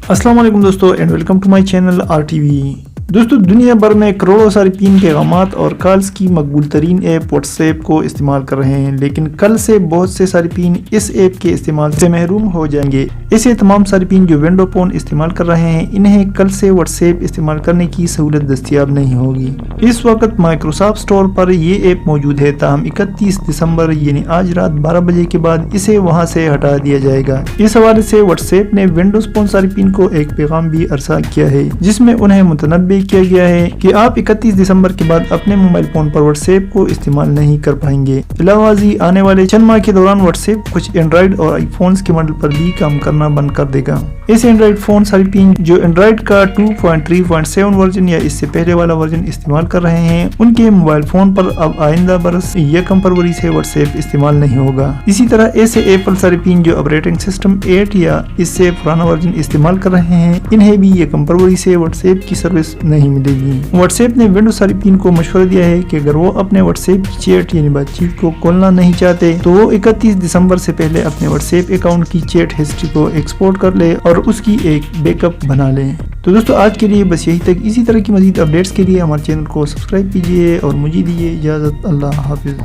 अस्सलाम वालेकुम दोस्तों and welcome to my channel RTV। दोस्तों दुनिया भर में करोड़ों सारिफीन पैगामात और कॉल्स की मकबूल तरीन ऐप व्हाट्सएप को इस्तेमाल कर रहे हैं, लेकिन कल से बहुत से सारिफीन इस ऐप के इस्तेमाल से महरूम हो जाएंगे। ऐसे तमाम सारिफीन जो विंडो फोन इस्तेमाल कर रहे हैं, इन्हें कल से व्हाट्सएप इस्तेमाल करने की सहूलत दस्तयाब नहीं होगी। इस वक्त माइक्रोसॉफ्ट स्टोर पर ये ऐप मौजूद है, ताहम 31 दिसंबर यानी आज रात 12 बजे के बाद इसे वहाँ से हटा दिया जाएगा। इस हवाले से व्हाट्सएप ने विंडोज फोन सारिफीन को एक पैगाम भी अरसाल किया है, जिसमें उन्हें मुतनब्बे किया गया है कि आप 31 दिसंबर के बाद अपने मोबाइल फोन पर व्हाट्सएप को इस्तेमाल नहीं कर पाएंगे। इलावाजी आने वाले चंद माह के दौरान व्हाट्सएप कुछ एंड्रॉइड और आईफोन्स के मॉडल पर भी काम करना बंद कर देगा। ऐसे एंड्रॉइड फोन सारिफीन जो एंड्रॉइड का 2.3.7 वर्जन या इससे पहले वाला वर्जन इस्तेमाल कर रहे हैं, उनके मोबाइल फोन पर अब आइंदा बरस 1 फरवरी से व्हाट्सएप इस्तेमाल नहीं होगा। इसी तरह ऐसे एप्पल सारिफीन जो ऑपरेटिंग सिस्टम 8 या इससे पुराना वर्जन इस्तेमाल कर रहे हैं, इन्हें भी 1 फरवरी से व्हाट्सएप की सर्विस नहीं मिलेगी। व्हाट्सएप ने विंडोज सारिफीन को मशवरा दिया है कि अगर वो अपने व्हाट्सएप की चैट यानी बातचीत को खोलना नहीं चाहते तो वो 31 दिसंबर से पहले अपने व्हाट्सएप अकाउंट की चैट हिस्ट्री को एक्सपोर्ट कर ले और उसकी एक बैकअप बना ले। तो दोस्तों आज के लिए बस यही तक। इसी तरह की मजीद अपडेट्स के लिए हमारे चैनल को सब्सक्राइब कीजिए और मुझे दीजिए इजाज़त। अल्लाह हाफिज़।